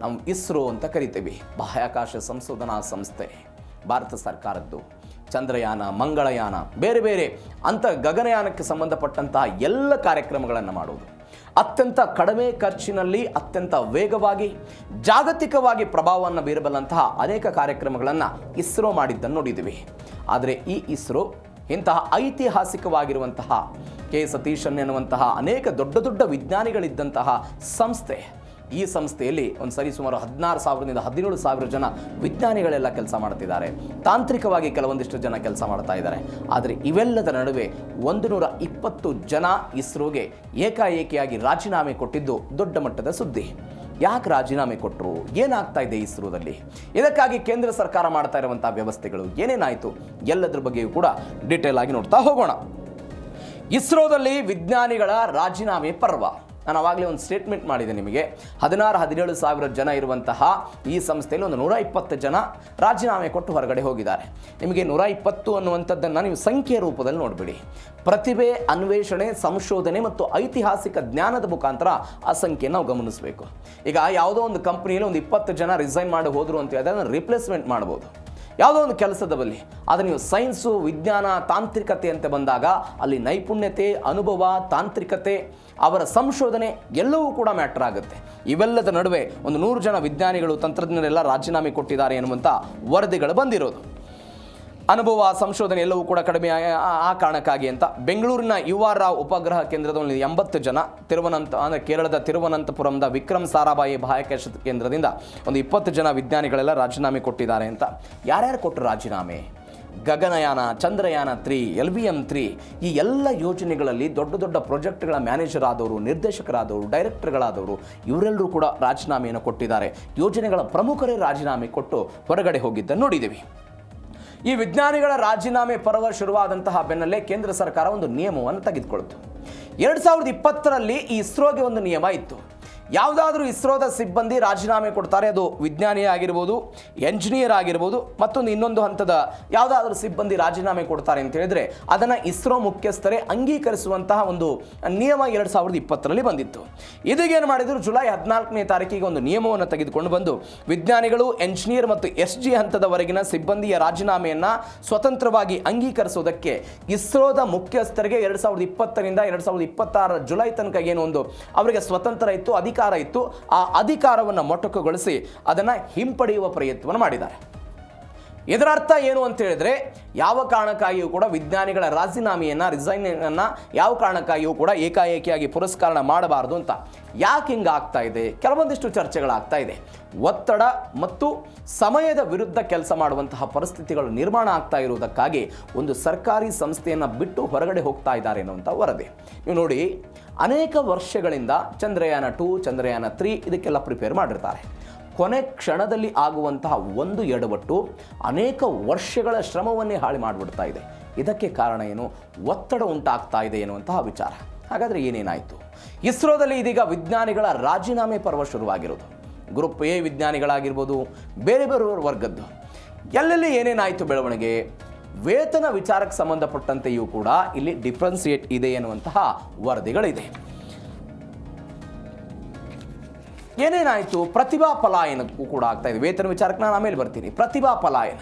ನಾವು ಇಸ್ರೋ ಅಂತ ಕರಿತೀವಿ. ಬಾಹ್ಯಾಕಾಶ ಸಂಶೋಧನಾ ಸಂಸ್ಥೆ ಭಾರತ ಸರ್ಕಾರದ್ದು. ಚಂದ್ರಯಾನ, ಮಂಗಳಯಾನ, ಬೇರೆ ಬೇರೆ ಅಂತ ಗಗನಯಾನಕ್ಕೆ ಸಂಬಂಧಪಟ್ಟಂತಹ ಎಲ್ಲ ಕಾರ್ಯಕ್ರಮಗಳನ್ನು ಮಾಡೋದು. ಅತ್ಯಂತ ಕಡಿಮೆ ಖರ್ಚಿನಲ್ಲಿ ಅತ್ಯಂತ ವೇಗವಾಗಿ ಜಾಗತಿಕವಾಗಿ ಪ್ರಭಾವವನ್ನು ಬೀರಬಲ್ಲಂತಹ ಅನೇಕ ಕಾರ್ಯಕ್ರಮಗಳನ್ನು ಇಸ್ರೋ ಮಾಡಿದ್ದನ್ನು ನೋಡಿದ್ದೀವಿ. ಆದರೆ ಈ ಇಸ್ರೋ ಇಂತಹ ಐತಿಹಾಸಿಕವಾಗಿರುವಂತಹ ಕೆ ಸತೀಶನ್ ಎನ್ನುವಂತಹ ಅನೇಕ ದೊಡ್ಡ ದೊಡ್ಡ ವಿಜ್ಞಾನಿಗಳಿದ್ದಂತಹ ಸಂಸ್ಥೆ. ಈ ಸಂಸ್ಥೆಯಲ್ಲಿ ಒಂದು ಸರಿ ಸುಮಾರು 16,000ರಿಂದ 17,000 ಜನ ವಿಜ್ಞಾನಿಗಳೆಲ್ಲ ಕೆಲಸ ಮಾಡ್ತಿದ್ದಾರೆ. ತಾಂತ್ರಿಕವಾಗಿ ಕೆಲವೊಂದಿಷ್ಟು ಜನ ಕೆಲಸ ಮಾಡ್ತಾ ಇದ್ದಾರೆ. ಆದರೆ ಇವೆಲ್ಲದರ ನಡುವೆ 120 ಜನ ಇಸ್ರೋಗೆ ಏಕಾಏಕಿಯಾಗಿ ರಾಜೀನಾಮೆ ಕೊಟ್ಟಿದ್ದು ದೊಡ್ಡ ಮಟ್ಟದ ಸುದ್ದಿ. ಯಾಕೆ ರಾಜೀನಾಮೆ ಕೊಟ್ಟರು? ಏನಾಗ್ತಾ ಇದೆ ಇಸ್ರೋದಲ್ಲಿ? ಇದಕ್ಕಾಗಿ ಕೇಂದ್ರ ಸರ್ಕಾರ ಮಾಡ್ತಾ ಇರುವಂಥ ವ್ಯವಸ್ಥೆಗಳು ಏನೇನಾಯಿತು? ಎಲ್ಲದರ ಬಗ್ಗೆಯೂ ಕೂಡ ಡೀಟೇಲ್ ಆಗಿ ನೋಡ್ತಾ ಹೋಗೋಣ. ಇಸ್ರೋದಲ್ಲಿ ವಿಜ್ಞಾನಿಗಳ ರಾಜೀನಾಮೆ ಪರ್ವ. ನಾನು ಆವಾಗಲೇ ಒಂದು ಸ್ಟೇಟ್ಮೆಂಟ್ ಮಾಡಿದೆ ನಿಮಗೆ. 16-17 ಸಾವಿರ ಜನ ಇರುವಂತಹ ಈ ಸಂಸ್ಥೆಯಲ್ಲಿ ಒಂದು 120 ಜನ ರಾಜೀನಾಮೆ ಕೊಟ್ಟು ಹೊರಗಡೆ ಹೋಗಿದ್ದಾರೆ. ನಿಮಗೆ 120 ಅನ್ನುವಂಥದ್ದನ್ನು ನೀವು ಸಂಖ್ಯೆ ರೂಪದಲ್ಲಿ ನೋಡಿಬಿಡಿ. ಪ್ರತಿಭೆ, ಅನ್ವೇಷಣೆ, ಸಂಶೋಧನೆ ಮತ್ತು ಐತಿಹಾಸಿಕ ಜ್ಞಾನದ ಮುಖಾಂತರ ಆ ಸಂಖ್ಯೆ ನಾವು ಗಮನಿಸಬೇಕು. ಈಗ ಯಾವುದೋ ಒಂದು ಕಂಪ್ನಿಯಲ್ಲಿ ಒಂದು 20 ಜನ ರಿಸೈನ್ ಮಾಡಿ ಹೋದರು ಅಂತ ಹೇಳಿದ್ರೆ ಅದನ್ನು ರಿಪ್ಲೇಸ್ಮೆಂಟ್ ಮಾಡ್ಬೋದು ಯಾವುದೋ ಒಂದು ಕೆಲಸದ ಬಳಿ. ಆದರೆ ನೀವು ಸೈನ್ಸು, ವಿಜ್ಞಾನ, ತಾಂತ್ರಿಕತೆ ಅಂತ ಬಂದಾಗ ಅಲ್ಲಿ ನೈಪುಣ್ಯತೆ, ಅನುಭವ, ತಾಂತ್ರಿಕತೆ, ಅವರ ಸಂಶೋಧನೆ ಎಲ್ಲವೂ ಕೂಡ ಮ್ಯಾಟರ್ ಆಗುತ್ತೆ. ಇವೆಲ್ಲದ ನಡುವೆ ಒಂದು 100 ಜನ ವಿಜ್ಞಾನಿಗಳು, ತಂತ್ರಜ್ಞರೆಲ್ಲ ರಾಜೀನಾಮೆ ಕೊಟ್ಟಿದ್ದಾರೆ ಎನ್ನುವಂಥ ವರದಿಗಳು ಬಂದಿರೋದು. ಅನುಭವ, ಸಂಶೋಧನೆ ಎಲ್ಲವೂ ಕೂಡ ಕಡಿಮೆ ಆ ಕಾರಣಕ್ಕಾಗಿ ಅಂತ ಬೆಂಗಳೂರಿನ UR ರಾವ್ ಉಪಗ್ರಹ ಕೇಂದ್ರದಲ್ಲಿ 80 ಜನ, ಅಂದರೆ ಕೇರಳದ ತಿರುವನಂತಪುರಂದ ವಿಕ್ರಮ್ ಸಾರಾಭಾಯಿ ಬಾಹ್ಯಾಕಾಶ ಕೇಂದ್ರದಿಂದ ಒಂದು 20 ಜನ ವಿಜ್ಞಾನಿಗಳೆಲ್ಲ ರಾಜೀನಾಮೆ ಕೊಟ್ಟಿದ್ದಾರೆ ಅಂತ. ಯಾರ್ಯಾರು ಕೊಟ್ಟರು ರಾಜೀನಾಮೆ? ಗಗನಯಾನ, ಚಂದ್ರಯಾನ 3, LVM3 ಈ ಎಲ್ಲ ಯೋಜನೆಗಳಲ್ಲಿ ದೊಡ್ಡ ದೊಡ್ಡ ಪ್ರಾಜೆಕ್ಟ್ಗಳ ಮ್ಯಾನೇಜರ್ ಆದವರು, ನಿರ್ದೇಶಕರಾದವರು, ಡೈರೆಕ್ಟರ್ಗಳಾದವರು ಇವರೆಲ್ಲರೂ ಕೂಡ ರಾಜೀನಾಮೆಯನ್ನು ಕೊಟ್ಟಿದ್ದಾರೆ. ಯೋಜನೆಗಳ ಪ್ರಮುಖರೇ ರಾಜೀನಾಮೆ ಕೊಟ್ಟು ಹೊರಗಡೆ ಹೋಗಿದ್ದನ್ನು ನೋಡಿದ್ದೀವಿ. ಈ ವಿಜ್ಞಾನಿಗಳ ರಾಜೀನಾಮೆ ಪರ್ವ ಶುರುವಾದಂತಹ ಬೆನ್ನಲ್ಲೇ ಕೇಂದ್ರ ಸರ್ಕಾರ ಒಂದು ನಿಯಮವನ್ನು ತೆಗೆದುಕೊಳ್ತು. 2020ರಲ್ಲಿ ಈ ಇಸ್ರೋಗೆ ಒಂದು ನಿಯಮ ಇತ್ತು. ಯಾವುದಾದ್ರೂ ಇಸ್ರೋದ ಸಿಬ್ಬಂದಿ ರಾಜೀನಾಮೆ ಕೊಡ್ತಾರೆ, ಅದು ವಿಜ್ಞಾನಿ ಆಗಿರ್ಬೋದು, ಎಂಜಿನಿಯರ್ ಆಗಿರ್ಬೋದು, ಮತ್ತೊಂದು ಇನ್ನೊಂದು ಹಂತದ ಯಾವುದಾದ್ರೂ ಸಿಬ್ಬಂದಿ ರಾಜೀನಾಮೆ ಕೊಡ್ತಾರೆ ಅಂತ ಹೇಳಿದ್ರೆ ಅದನ್ನು ಇಸ್ರೋ ಮುಖ್ಯಸ್ಥರೇ ಅಂಗೀಕರಿಸುವಂತಹ ಒಂದು ನಿಯಮ 2020ರಲ್ಲಿ ಬಂದಿತ್ತು. ಇದೀಗೇನು ಮಾಡಿದ್ರು, ಜುಲೈ 14ನೇ ತಾರೀಕಿಗೆ ಒಂದು ನಿಯಮವನ್ನು ತೆಗೆದುಕೊಂಡು ಬಂದು ವಿಜ್ಞಾನಿಗಳು, ಎಂಜಿನಿಯರ್ ಮತ್ತು SG ಹಂತದವರೆಗಿನ ಸಿಬ್ಬಂದಿಯ ರಾಜೀನಾಮೆಯನ್ನು ಸ್ವತಂತ್ರವಾಗಿ ಅಂಗೀಕರಿಸುವುದಕ್ಕೆ ಇಸ್ರೋದ ಮುಖ್ಯಸ್ಥರಿಗೆ 2020ರಿಂದ 2026 ಜುಲೈ ತನಕ ಏನು ಒಂದು ಅವರಿಗೆ ಸ್ವತಂತ್ರ ಇತ್ತು, ಅಧಿಕಾರ ಇತ್ತು. ಆ ಅಧಿಕಾರವನ್ನು ಮೊಟಕುಗೊಳಿಸಿ ಅದನ್ನು ಹಿಂಪಡೆಯುವ ಪ್ರಯತ್ನವನ್ನು ಮಾಡಿದ್ದಾರೆ. ಇದರ ಅರ್ಥ ಏನು ಅಂತ ಹೇಳಿದ್ರೆ, ಯಾವ ಕಾರಣಕ್ಕಾಗಿಯೂ ಕೂಡ ವಿಜ್ಞಾನಿಗಳ ರಿಸೈನನ್ನು ಯಾವ ಕಾರಣಕ್ಕಾಗಿಯೂ ಕೂಡ ಏಕಾಏಕಿಯಾಗಿ ಪುರಸ್ಕಾರ ಮಾಡಬಾರದು ಅಂತ. ಯಾಕೆ ಹಿಂಗೆ ಆಗ್ತಾ ಇದೆ? ಕೆಲವೊಂದಿಷ್ಟು ಚರ್ಚೆಗಳಾಗ್ತಾ ಇದೆ. ಒತ್ತಡ ಮತ್ತು ಸಮಯದ ವಿರುದ್ಧ ಕೆಲಸ ಮಾಡುವಂತಹ ಪರಿಸ್ಥಿತಿಗಳು ನಿರ್ಮಾಣ ಆಗ್ತಾ ಇರುವುದಕ್ಕಾಗಿ ಒಂದು ಸರ್ಕಾರಿ ಸಂಸ್ಥೆಯನ್ನು ಬಿಟ್ಟು ಹೊರಗಡೆ ಹೋಗ್ತಾ ಇದ್ದಾರೆ ಅನ್ನುವಂಥ ವರದಿ. ನೀವು ನೋಡಿ, ಅನೇಕ ವರ್ಷಗಳಿಂದ ಚಂದ್ರಯಾನ 2, ಚಂದ್ರಯಾನ 3 ಇದಕ್ಕೆಲ್ಲ ಪ್ರಿಪೇರ್ ಮಾಡಿರ್ತಾರೆ. ಕೊನೆ ಕ್ಷಣದಲ್ಲಿ ಆಗುವಂತಹ ಒಂದು ಎಡವಟ್ಟು ಅನೇಕ ವರ್ಷಗಳ ಶ್ರಮವನ್ನೇ ಹಾಳು ಮಾಡಿಬಿಡ್ತಾ ಇದೆ. ಇದಕ್ಕೆ ಕಾರಣ ಏನು? ಒತ್ತಡ ಉಂಟಾಗ್ತಾ ಇದೆ ಎನ್ನುವಂತಹ ವಿಚಾರ. ಹಾಗಾದರೆ ಏನೇನಾಯಿತು? ಇಸ್ರೋದಲ್ಲಿ ಇದೀಗ ವಿಜ್ಞಾನಿಗಳ ರಾಜೀನಾಮೆ ಪರ್ವ ಶುರುವಾಗಿರೋದು. ಗ್ರೂಪ್ A ವಿಜ್ಞಾನಿಗಳಾಗಿರ್ಬೋದು, ಬೇರೆ ಬೇರೆ ವರ್ಗದ್ದು. ಎಲ್ಲೆಲ್ಲಿ ಏನೇನಾಯಿತು ಬೆಳವಣಿಗೆ? ವೇತನ ವಿಚಾರಕ್ಕೆ ಸಂಬಂಧಪಟ್ಟಂತೆಯೂ ಕೂಡ ಇಲ್ಲಿ ಡಿಫ್ರೆನ್ಸಿಯೇಟ್ ಇದೆ ಎನ್ನುವಂತಹ ವರದಿಗಳಿದೆ. ಏನೇನಾಯಿತು? ಪ್ರತಿಭಾ ಪಲಾಯನಕ್ಕೂ ಕೂಡ ಆಗ್ತಾ ಇದೆ. ವೇತನ ವಿಚಾರಕ್ಕೆ ನಾನು ಆಮೇಲೆ ಬರ್ತೀನಿ. ಪ್ರತಿಭಾ ಪಲಾಯನ,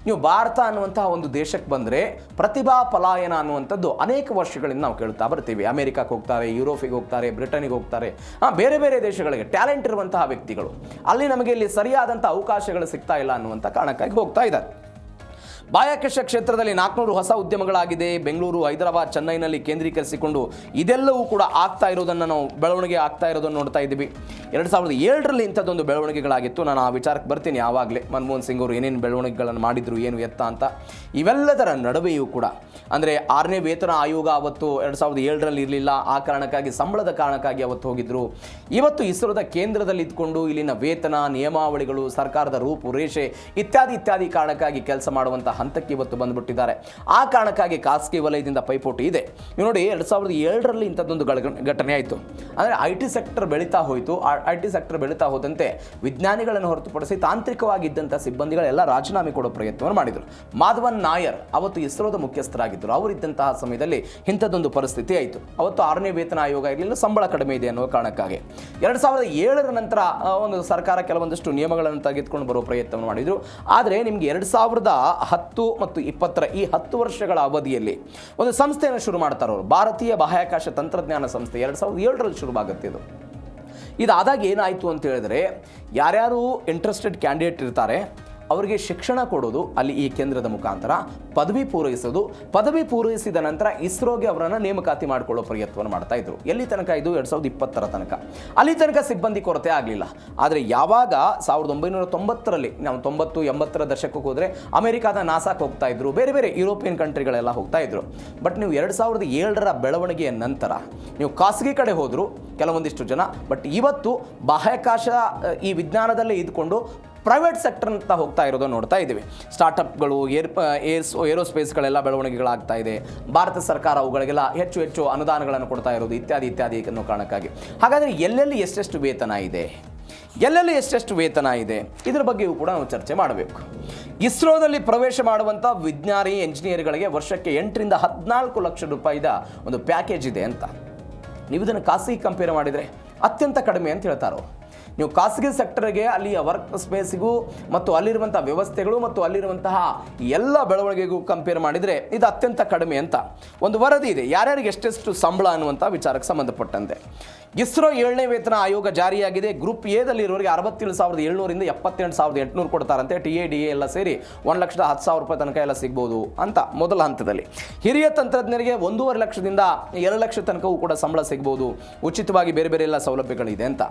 ನೀವು ಭಾರತ ಅನ್ನುವಂತಹ ಒಂದು ದೇಶಕ್ಕೆ ಬಂದರೆ ಪ್ರತಿಭಾ ಪಲಾಯನ ಅನ್ನುವಂಥದ್ದು ಅನೇಕ ವರ್ಷಗಳಿಂದ ನಾವು ಕೇಳ್ತಾ ಬರ್ತೀವಿ. ಅಮೆರಿಕಕ್ಕೆ ಹೋಗ್ತಾರೆ, ಯುರೋಪಿಗೆ ಹೋಗ್ತಾರೆ, ಬ್ರಿಟನ್ನಿಗೆ ಹೋಗ್ತಾರೆ, ಬೇರೆ ಬೇರೆ ದೇಶಗಳಿಗೆ ಟ್ಯಾಲೆಂಟ್ ಇರುವಂತಹ ವ್ಯಕ್ತಿಗಳು ಅಲ್ಲಿ ನಮಗೆ ಇಲ್ಲಿ ಸರಿಯಾದಂಥ ಅವಕಾಶಗಳು ಸಿಗ್ತಾ ಇಲ್ಲ ಅನ್ನುವಂಥ ಕಾರಣಕ್ಕಾಗಿ ಹೋಗ್ತಾ ಇದ್ದಾರೆ. ಬಾಹ್ಯಾಕಾಶ ಕ್ಷೇತ್ರದಲ್ಲಿ 400 ಹೊಸ ಉದ್ಯಮಗಳಾಗಿದೆ. ಬೆಂಗಳೂರು, ಹೈದರಾಬಾದ್, ಚೆನ್ನೈನಲ್ಲಿ ಕೇಂದ್ರೀಕರಿಸಿಕೊಂಡು ಇದೆಲ್ಲವೂ ಕೂಡ ಆಗ್ತಾ ಇರೋದನ್ನು ನಾವು ಬೆಳವಣಿಗೆ ಆಗ್ತಾ ಇರೋದನ್ನು ನೋಡ್ತಾ ಇದ್ದೀವಿ. 2007ರಲ್ಲಿ ಇಂಥದ್ದೊಂದು ಬೆಳವಣಿಗೆಗಳಾಗಿತ್ತು. ನಾನು ಆ ವಿಚಾರಕ್ಕೆ ಬರ್ತೀನಿ. ಆವಾಗಲೇ ಮನಮೋಹನ್ ಸಿಂಗ್ ಅವರು ಏನೇನು ಬೆಳವಣಿಗೆಗಳನ್ನು ಮಾಡಿದ್ರು, ಏನು ಎತ್ತ ಅಂತ. ಇವೆಲ್ಲದರ ನಡುವೆಯೂ ಕೂಡ ಅಂದರೆ 6ನೇ ವೇತನ ಆಯೋಗ ಅವತ್ತು 2007ರಲ್ಲಿ ಇರಲಿಲ್ಲ. ಆ ಕಾರಣಕ್ಕಾಗಿ, ಸಂಬಳದ ಕಾರಣಕ್ಕಾಗಿ ಅವತ್ತು ಹೋಗಿದ್ರು. ಇವತ್ತು ಇಸ್ರೋದ ಕೇಂದ್ರದಲ್ಲಿ ಇದ್ಕೊಂಡು ಇಲ್ಲಿನ ವೇತನ, ನಿಯಮಾವಳಿಗಳು, ಸರ್ಕಾರದ ರೂಪುರೇಷೆ ಇತ್ಯಾದಿ ಕಾರಣಕ್ಕಾಗಿ ಕೆಲಸ ಮಾಡುವಂಥ ಮಾಡುವಂಥ ಹಂತಕ್ಕೆ ಇವತ್ತು ಬಂದುಬಿಟ್ಟಿದ್ದಾರೆ. ಆ ಕಾರಣಕ್ಕಾಗಿ ಖಾಸಗಿ ವಲಯದಿಂದ ಪೈಪೋಟಿ ಇದೆ. ನೀವು ನೋಡಿ 2007ರಲ್ಲಿ ಇಂಥದ್ದೊಂದು ಘಟನೆ ಆಯಿತು. ಅಂದರೆ IT ಸೆಕ್ಟರ್ ಬೆಳೀತಾ ಹೋಯಿತು. IT ಸೆಕ್ಟರ್ ಬೆಳೀತಾ ಹೋದಂತೆ ವಿಜ್ಞಾನಿಗಳನ್ನು ಹೊರತುಪಡಿಸಿ ತಾಂತ್ರಿಕವಾಗಿದ್ದಂಥ ಸಿಬ್ಬಂದಿಗಳೆಲ್ಲ ರಾಜೀನಾಮೆ ಕೊಡೋ ಪ್ರಯತ್ನವನ್ನು ಮಾಡಿದರು. ಮಾಧವನ್ ನಾಯರ್ ಅವತ್ತು ಇಸ್ರೋದ ಮುಖ್ಯಸ್ಥರಾಗಿದ್ದರು. ಅವರಿದ್ದಂತಹ ಸಮಯದಲ್ಲಿ ಇಂಥದ್ದೊಂದು ಪರಿಸ್ಥಿತಿ ಆಯಿತು. ಅವತ್ತು 6ನೇ ವೇತನ ಆಯೋಗ ಇರಲಿಲ್ಲ, ಸಂಬಳ ಕಡಿಮೆ ಇದೆ ಅನ್ನೋ ಕಾರಣಕ್ಕಾಗಿ 2007ರ ನಂತರ ಒಂದು ಸರ್ಕಾರ ಕೆಲವೊಂದಷ್ಟು ನಿಯಮಗಳನ್ನು ತೆಗೆದುಕೊಂಡು ಬರೋ ಪ್ರಯತ್ನವನ್ನು ಮಾಡಿದರು. ಆದರೆ ನಿಮಗೆ 2010 ಮತ್ತು 20ರ ಈ 10 ವರ್ಷಗಳ ಅವಧಿಯಲ್ಲಿ ಒಂದು ಸಂಸ್ಥೆಯನ್ನು ಶುರು ಮಾಡ್ತಾರೆ ಅವರು. ಭಾರತೀಯ ಬಾಹ್ಯಾಕಾಶ ತಂತ್ರಜ್ಞಾನ ಸಂಸ್ಥೆ 2007ರಲ್ಲಿ ಶುರುವಾಗುತ್ತೆ. ಇದಾದಾಗ ಏನಾಯಿತು ಅಂತ ಹೇಳಿದ್ರೆ, ಯಾರ್ಯಾರು ಇಂಟ್ರೆಸ್ಟೆಡ್ ಕ್ಯಾಂಡಿಡೇಟ್ ಇರ್ತಾರೆ ಅವರಿಗೆ ಶಿಕ್ಷಣ ಕೊಡೋದು ಅಲ್ಲಿ ಈ ಕೇಂದ್ರದ ಮುಖಾಂತರ, ಪದವಿ ಪೂರೈಸೋದು, ಪದವಿ ಪೂರೈಸಿದ ನಂತರ ಇಸ್ರೋಗೆ ಅವರನ್ನು ನೇಮಕಾತಿ ಮಾಡಿಕೊಳ್ಳೋ ಪ್ರಯತ್ನವನ್ನು ಮಾಡ್ತಾ ಇದ್ರು. ಎಲ್ಲಿ ತನಕ ಇದು 2020ರ ತನಕ. ಅಲ್ಲಿ ತನಕ ಸಿಬ್ಬಂದಿ ಕೊರತೆ ಆಗಲಿಲ್ಲ. ಆದರೆ ಯಾವಾಗ 1990ರಲ್ಲಿ ನಾವು 90-80ರ ದಶಕಕ್ಕೆ ಹೋದರೆ ಅಮೆರಿಕಾದ ನಾಸಾಕ್ಕೆ ಹೋಗ್ತಾ ಇದ್ರು, ಬೇರೆ ಬೇರೆ ಯುರೋಪಿಯನ್ ಕಂಟ್ರಿಗಳೆಲ್ಲ ಹೋಗ್ತಾ ಇದ್ರು. ಬಟ್ ನೀವು 2007ರ ಬೆಳವಣಿಗೆಯ ನಂತರ ನೀವು ಖಾಸಗಿ ಕಡೆ ಹೋದರು ಕೆಲವೊಂದಿಷ್ಟು ಜನ. ಬಟ್ ಇವತ್ತು ಬಾಹ್ಯಾಕಾಶ ಈ ವಿಜ್ಞಾನದಲ್ಲೇ ಇದ್ಕೊಂಡು ಪ್ರೈವೇಟ್ ಸೆಕ್ಟರ್ ಅಂತ ಹೋಗ್ತಾ ಇರೋದು ನೋಡ್ತಾ ಇದ್ದೀವಿ. ಸ್ಟಾರ್ಟಪ್ಗಳು, ಏರೋಸ್ಪೇಸ್ಗಳೆಲ್ಲ ಬೆಳವಣಿಗೆಗಳಾಗ್ತಾ ಇದೆ. ಭಾರತ ಸರ್ಕಾರ ಅವುಗಳಿಗೆಲ್ಲ ಹೆಚ್ಚು ಹೆಚ್ಚು ಅನುದಾನಗಳನ್ನು ಕೊಡ್ತಾ ಇರೋದು ಇತ್ಯಾದಿ ಇತ್ಯಾದಿ ಅನ್ನೋ ಕಾರಣಕ್ಕಾಗಿ. ಹಾಗಾದರೆ ಎಲ್ಲೆಲ್ಲಿ ಎಷ್ಟೆಷ್ಟು ವೇತನ ಇದೆ, ಇದರ ಬಗ್ಗೆಯೂ ಕೂಡ ನಾವು ಚರ್ಚೆ ಮಾಡಬೇಕು. ಇಸ್ರೋದಲ್ಲಿ ಪ್ರವೇಶ ಮಾಡುವಂಥ ವಿಜ್ಞಾನಿ ಎಂಜಿನಿಯರ್ಗಳಿಗೆ ವರ್ಷಕ್ಕೆ 8ರಿಂದ 14 ಲಕ್ಷ ರೂಪಾಯಿದ ಒಂದು ಪ್ಯಾಕೇಜ್ ಇದೆ ಅಂತ. ನೀವು ಇದನ್ನು ಖಾಸಗಿ ಕಂಪೇರ್ ಮಾಡಿದರೆ ಅತ್ಯಂತ ಕಡಿಮೆ ಅಂತ ಹೇಳ್ತಾರೋ. ನೀವು ಖಾಸಗಿ ಸೆಕ್ಟರ್ಗೆ ಅಲ್ಲಿಯ ವರ್ಕ್ ಸ್ಪೇಸಿಗೂ ಮತ್ತು ಅಲ್ಲಿರುವಂಥ ವ್ಯವಸ್ಥೆಗಳು ಮತ್ತು ಅಲ್ಲಿರುವಂತಹ ಎಲ್ಲ ಬೆಳವಣಿಗೆಗೂ ಕಂಪೇರ್ ಮಾಡಿದರೆ ಇದು ಅತ್ಯಂತ ಕಡಿಮೆ ಅಂತ ಒಂದು ವರದಿ ಇದೆ. ಯಾರ್ಯಾರಿಗೆ ಎಷ್ಟೆಷ್ಟು ಸಂಬಳ ಅನ್ನುವಂಥ ವಿಚಾರಕ್ಕೆ ಸಂಬಂಧಪಟ್ಟಂತೆ ಇಸ್ರೋ 7ನೇ ವೇತನ ಆಯೋಗ ಜಾರಿಯಾಗಿದೆ. ಗ್ರೂಪ್ ಎದಲ್ಲಿರೋರಿಗೆ 67,700ರಿಂದ 78,800 ಕೊಡ್ತಾರಂತೆ. TADA ಎಲ್ಲ ಸೇರಿ 1,10,000 ರೂಪಾಯಿ ತನಕ ಎಲ್ಲ ಸಿಗ್ಬೋದು ಅಂತ ಮೊದಲ ಹಂತದಲ್ಲಿ. ಹಿರಿಯ ತಂತ್ರಜ್ಞರಿಗೆ 1,5 ಲಕ್ಷದಿಂದ 2 ಲಕ್ಷ ತನಕವೂ ಕೂಡ ಸಂಬಳ ಸಿಗ್ಬೋದು. ಉಚಿತವಾಗಿ ಬೇರೆ ಬೇರೆ ಎಲ್ಲ ಸೌಲಭ್ಯಗಳಿದೆ ಅಂತ.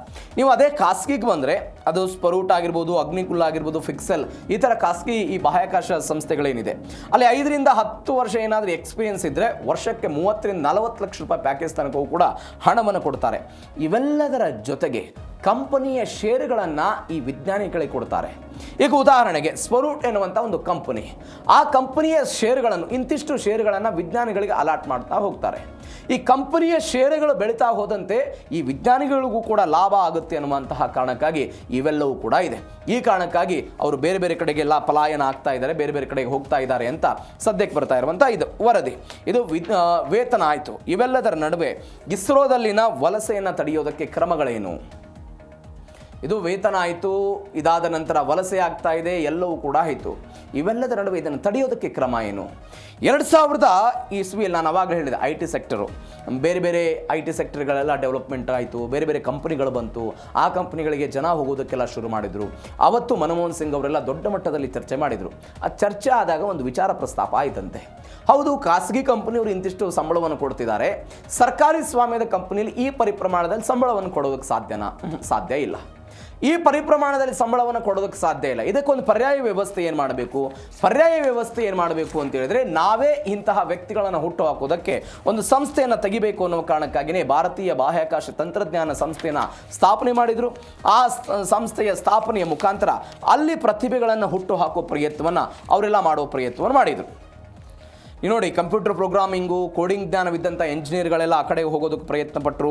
ನೀವು ಅದೇ ಖಾಸಗಿಗೆ ಬಂದರೆ ಅದು ಸ್ಪರೂಟ್ ಆಗಿರ್ಬೋದು, ಅಗ್ನಿಕುಲ್ ಆಗಿರ್ಬೋದು, ಫಿಕ್ಸೆಲ್, ಈ ಥರ ಖಾಸಗಿ ಈ ಬಾಹ್ಯಾಕಾಶ ಸಂಸ್ಥೆಗಳೇನಿದೆ ಅಲ್ಲಿ 5ರಿಂದ 10 ವರ್ಷ ಏನಾದರೂ ಎಕ್ಸ್ಪೀರಿಯನ್ಸ್ ಇದ್ದರೆ ವರ್ಷಕ್ಕೆ 30ರಿಂದ 40 ಲಕ್ಷ ರೂಪಾಯಿ ಪ್ಯಾಕೇಜ್ ತನಕವೂ ಕೂಡ ಹಣವನ್ನು ಕೊಡ್ತಾರೆ. ಇವೆಲ್ಲದರ ಜೊತೆಗೆ ಕಂಪನಿಯ ಷೇರುಗಳನ್ನು ಈ ವಿಜ್ಞಾನಿಗಳಿಗೆ ಕೊಡ್ತಾರೆ. ಈಗ ಉದಾಹರಣೆಗೆ ಸ್ಪರೂಟ್ ಎನ್ನುವಂಥ ಒಂದು ಕಂಪನಿ, ಆ ಕಂಪನಿಯ ಷೇರುಗಳನ್ನು, ಇಂತಿಷ್ಟು ಷೇರುಗಳನ್ನು ವಿಜ್ಞಾನಿಗಳಿಗೆ ಅಲಾಟ್ ಮಾಡ್ತಾ ಹೋಗ್ತಾರೆ. ಈ ಕಂಪನಿಯ ಷೇರುಗಳು ಬೆಳೀತಾ ಹೋದಂತೆ ಈ ವಿಜ್ಞಾನಿಗಳಿಗೂ ಕೂಡ ಲಾಭ ಆಗುತ್ತೆ ಅನ್ನುವಂತಹ ಕಾರಣಕ್ಕಾಗಿ ಇವೆಲ್ಲವೂ ಕೂಡ ಇದೆ. ಈ ಕಾರಣಕ್ಕಾಗಿ ಅವರು ಬೇರೆ ಬೇರೆ ಕಡೆಗೆಲ್ಲ ಪಲಾಯನ ಆಗ್ತಾ ಇದ್ದಾರೆ, ಬೇರೆ ಬೇರೆ ಕಡೆಗೆ ಹೋಗ್ತಾ ಇದ್ದಾರೆ ಅಂತ ಸದ್ಯಕ್ಕೆ ಬರ್ತಾ ಇರುವಂಥ ಇದು ವರದಿ. ಇದು ವೇತನ ಆಯಿತು. ಇವೆಲ್ಲದರ ನಡುವೆ ಇಸ್ರೋದಲ್ಲಿನ ವಲಸೆಯನ್ನು ತಡೆಯೋದಕ್ಕೆ ಕ್ರಮಗಳೇನು? ಇದು ವೇತನ ಆಯಿತು, ಇದಾದ ನಂತರ ವಲಸೆ ಆಗ್ತಾ ಇದೆ, ಎಲ್ಲವೂ ಕೂಡ ಆಯಿತು. ಇವೆಲ್ಲದರ ನಡುವೆ ಇದನ್ನು ತಡೆಯೋದಕ್ಕೆ ಕ್ರಮ ಏನು? 2000 ಇಸ್ವಿಯಲ್ಲಿ ನಾನು ಅವಾಗ ಹೇಳಿದೆ IT ಸೆಕ್ಟರು, ಬೇರೆ ಬೇರೆ IT ಸೆಕ್ಟರ್ಗಳೆಲ್ಲ ಡೆವಲಪ್ಮೆಂಟ್ ಆಯಿತು, ಬೇರೆ ಬೇರೆ ಕಂಪನಿಗಳು ಬಂತು. ಆ ಕಂಪನಿಗಳಿಗೆ ಜನ ಹೋಗೋದಕ್ಕೆಲ್ಲ ಶುರು ಮಾಡಿದರು. ಅವತ್ತು ಮನಮೋಹನ್ ಸಿಂಗ್ ಅವರೆಲ್ಲ ದೊಡ್ಡ ಮಟ್ಟದಲ್ಲಿ ಚರ್ಚೆ ಮಾಡಿದರು. ಆ ಚರ್ಚೆ ಆದಾಗ ಒಂದು ವಿಚಾರ ಪ್ರಸ್ತಾಪ ಆಯಿತಂತೆ. ಹೌದು, ಖಾಸಗಿ ಕಂಪನಿಯವರು ಇಂತಿಷ್ಟು ಸಂಬಳವನ್ನು ಕೊಡ್ತಿದ್ದಾರೆ, ಸರ್ಕಾರಿ ಸ್ವಾಮ್ಯದ ಕಂಪನಿಯಲ್ಲಿ ಈ ಪರಿಪ್ರಮಾಣದಲ್ಲಿ ಸಂಬಳವನ್ನು ಕೊಡೋದಕ್ಕೆ ಸಾಧ್ಯನಾ? ಸಾಧ್ಯ ಇಲ್ಲ. ಈ ಪರಿಪ್ರಮಾಣದಲ್ಲಿ ಸಂಬಳವನ್ನು ಕೊಡೋದಕ್ಕೆ ಸಾಧ್ಯ ಇಲ್ಲ. ಇದಕ್ಕೊಂದು ಪರ್ಯಾಯ ವ್ಯವಸ್ಥೆ ಏನು ಮಾಡಬೇಕು? ಅಂತ ಹೇಳಿದ್ರೆ ನಾವೇ ಇಂತಹ ವ್ಯಕ್ತಿಗಳನ್ನು ಹುಟ್ಟು ಹಾಕೋದಕ್ಕೆ ಒಂದು ಸಂಸ್ಥೆಯನ್ನು ತೆಗಿಬೇಕು ಅನ್ನೋ ಕಾರಣಕ್ಕಾಗಿಯೇ ಭಾರತೀಯ ಬಾಹ್ಯಾಕಾಶ ತಂತ್ರಜ್ಞಾನ ಸಂಸ್ಥೆಯನ್ನು ಸ್ಥಾಪನೆ ಮಾಡಿದರು. ಆ ಸಂಸ್ಥೆಯ ಸ್ಥಾಪನೆಯ ಮುಖಾಂತರ ಅಲ್ಲಿ ಪ್ರತಿಭೆಗಳನ್ನು ಹುಟ್ಟು ಹಾಕೋ ಪ್ರಯತ್ನವನ್ನು ಅವರೆಲ್ಲ ಮಾಡೋ ಪ್ರಯತ್ನವನ್ನು ಮಾಡಿದರು. ನೋಡಿ, ಕಂಪ್ಯೂಟರ್ ಪ್ರೋಗ್ರಾಮಿಂಗು, ಕೋಡಿಂಗ್ ಜ್ಞಾನವಿದ್ದಂಥ ಎಂಜಿನಿಯರ್ಗಳೆಲ್ಲ ಆ ಕಡೆಗೆ ಹೋಗೋದಕ್ಕೆ ಪ್ರಯತ್ನ ಪಟ್ಟರು.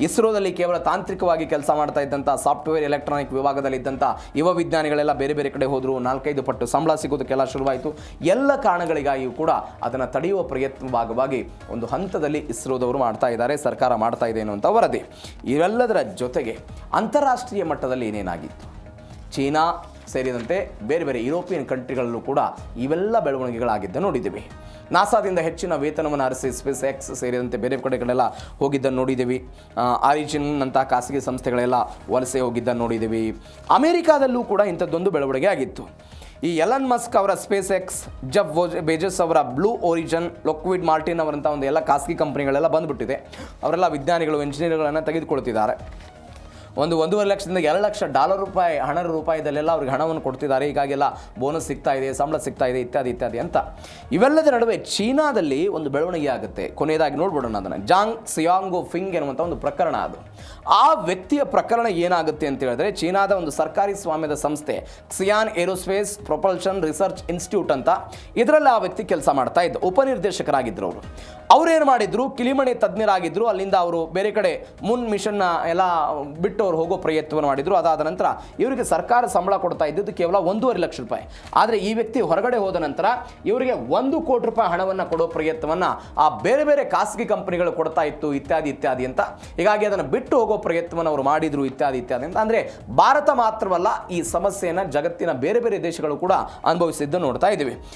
ಇಸ್ರೋದಲ್ಲಿ ಕೇವಲ ತಾಂತ್ರಿಕವಾಗಿ ಕೆಲಸ ಮಾಡ್ತಾ ಇದ್ದಂಥ ಸಾಫ್ಟ್ವೇರ್ ಎಲೆಕ್ಟ್ರಾನಿಕ್ ವಿಭಾಗದಲ್ಲಿದ್ದಂಥ ಯುವ ವಿಜ್ಞಾನಿಗಳೆಲ್ಲ ಬೇರೆ ಬೇರೆ ಕಡೆ ಹೋದರು. 4-5 ಪಟ್ಟು ಸಂಬಳ ಸಿಗೋದಕ್ಕೆಲ್ಲ ಶುರುವಾಯಿತು. ಎಲ್ಲ ಕಾರಣಗಳಿಗಾಗಿಯೂ ಕೂಡ ಅದನ್ನು ತಡೆಯುವ ಪ್ರಯತ್ನ ಭಾಗವಾಗಿ ಒಂದು ಹಂತದಲ್ಲಿ ಇಸ್ರೋದವರು ಮಾಡ್ತಾ ಇದ್ದಾರೆ, ಸರ್ಕಾರ ಮಾಡ್ತಾ ಇದೆ ಅನ್ನುವಂಥ ವರದಿ. ಇವೆಲ್ಲದರ ಜೊತೆಗೆ ಅಂತಾರಾಷ್ಟ್ರೀಯ ಮಟ್ಟದಲ್ಲಿ ಏನೇನಾಗಿತ್ತು? ಚೀನಾ ಸೇರಿದಂತೆ ಬೇರೆ ಬೇರೆ ಯುರೋಪಿಯನ್ ಕಂಟ್ರಿಗಳಲ್ಲೂ ಕೂಡ ಇವೆಲ್ಲ ಬೆಳವಣಿಗೆಗಳಾಗಿದ್ದ ನೋಡಿದ್ದೀವಿ. ನಾಸಾದಿಂದ ಹೆಚ್ಚಿನ ವೇತನವನ್ನು ಹರಿಸಿ ಸ್ಪೇಸ್ ಎಕ್ಸ್ ಸೇರಿದಂತೆ ಬೇರೆ ಕಡೆಗಳೆಲ್ಲ ಹೋಗಿದ್ದನ್ನು ನೋಡಿದ್ದೀವಿ. ಆರಿಜಿನ್ ಅಂತ ಖಾಸಗಿ ಸಂಸ್ಥೆಗಳೆಲ್ಲ ವಲಸೆ ಹೋಗಿದ್ದನ್ನು ನೋಡಿದ್ದೀವಿ. ಅಮೆರಿಕಾದಲ್ಲೂ ಕೂಡ ಇಂಥದ್ದೊಂದು ಬೆಳವಣಿಗೆ ಆಗಿತ್ತು. ಈ ಎಲನ್ ಮಸ್ಕ್ ಅವರ ಸ್ಪೇಸ್ ಎಕ್ಸ್, ಜೆಫ್ ಬೆಜೋಸ್ ಅವರ ಬ್ಲೂ ಓರಿಜಿನ್, ಲೊಕ್ವಿಡ್ ಮಾರ್ಟಿನ್ ಅವರಂಥ ಒಂದು ಎಲ್ಲ ಖಾಸಗಿ ಕಂಪನಿಗಳೆಲ್ಲ ಬಂದುಬಿಟ್ಟಿದೆ. ಅವರೆಲ್ಲ ವಿಜ್ಞಾನಿಗಳು, ಎಂಜಿನಿಯರ್ಗಳನ್ನು ತೆಗೆದುಕೊಳ್ತಿದ್ದಾರೆ. 1.5 ಲಕ್ಷದಿಂದ $2 ಲಕ್ಷ ರೂಪಾಯಿದಲ್ಲೆಲ್ಲ ಅವ್ರಿಗೆ ಹಣವನ್ನು ಕೊಡ್ತಿದ್ದಾರೆ, ಹೀಗಾಗೆಲ್ಲ ಬೋನಸ್ ಸಿಗ್ತಾ ಇದೆ, ಸಂಬಳ ಸಿಗ್ತಾ ಇದೆ, ಇತ್ಯಾದಿ ಇತ್ಯಾದಿ ಅಂತ. ಇವೆಲ್ಲದರ ನಡುವೆ ಚೀನಾದಲ್ಲಿ ಒಂದು ಬೆಳವಣಿಗೆ ಆಗುತ್ತೆ. ಕೊನೆಯದಾಗಿ ನೋಡ್ಬಿಡೋಣ ಅದನ್ನು. ಜಾಂಗ್ ಸಿಯಾಂಗೋ ಫಿಂಗ್ ಎನ್ನುವಂಥ ಒಂದು ಪ್ರಕರಣ ಅದು. ಆ ವ್ಯಕ್ತಿಯ ಪ್ರಕರಣ ಏನಾಗುತ್ತೆ ಅಂತ ಹೇಳಿದ್ರೆ, ಚೀನಾದ ಒಂದು ಸರ್ಕಾರಿ ಸ್ವಾಮ್ಯದ ಸಂಸ್ಥೆ ಕ್ಸಿಯಾನ್ ಏರೋಸ್ಪೇಸ್ ಪ್ರೊಪಲ್ಷನ್ ರಿಸರ್ಚ್ ಇನ್ಸ್ಟಿಟ್ಯೂಟ್ ಅಂತ, ಇದರಲ್ಲಿ ಆ ವ್ಯಕ್ತಿ ಕೆಲಸ ಮಾಡ್ತಾ ಇದ್ದ, ಉಪನಿರ್ದೇಶಕರಾಗಿದ್ದರು ಅವರು. ಅವ್ರೇನು ಮಾಡಿದ್ರು, ಕಿಲಿಮಣಿ ತಜ್ಞರಾಗಿದ್ದರು. ಅಲ್ಲಿಂದ ಅವರು ಬೇರೆ ಕಡೆ ಮೂನ್ ಮಿಷನ್ನ ಎಲ್ಲ ಬಿಟ್ಟು ಅವ್ರು ಹೋಗೋ ಪ್ರಯತ್ನವನ್ನು ಮಾಡಿದ್ರು. ಅದಾದ ನಂತರ ಇವರಿಗೆ ಸರ್ಕಾರ ಸಂಬಳ ಕೊಡ್ತಾ ಇದ್ದಿದ್ದು ಕೇವಲ $1.5 ಲಕ್ಷ. ಆದರೆ ಈ ವ್ಯಕ್ತಿ ಹೊರಗಡೆ ಹೋದ ನಂತರ ಇವರಿಗೆ $1 ಕೋಟಿ ಹಣವನ್ನು ಕೊಡೋ ಪ್ರಯತ್ನವನ್ನು ಆ ಬೇರೆ ಬೇರೆ ಖಾಸಗಿ ಕಂಪನಿಗಳು ಕೊಡ್ತಾ ಇತ್ತು, ಇತ್ಯಾದಿ ಇತ್ಯಾದಿ ಅಂತ. ಹೀಗಾಗಿ ಅದನ್ನು ಬಿಟ್ಟು ಹೋಗೋ ಪ್ರಯತ್ನವನ್ನು ಅವರು ಮಾಡಿದ್ರು, ಇತ್ಯಾದಿ ಇತ್ಯಾದಿ ಅಂತ. ಅಂದರೆ ಭಾರತ ಮಾತ್ರವಲ್ಲ, ಈ ಸಮಸ್ಯೆಯನ್ನು ಜಗತ್ತಿನ ಬೇರೆ ಬೇರೆ ದೇಶಗಳು ಕೂಡ ಅನುಭವಿಸಿದ್ದು ನೋಡ್ತಾ ಇದ್ದೀವಿ.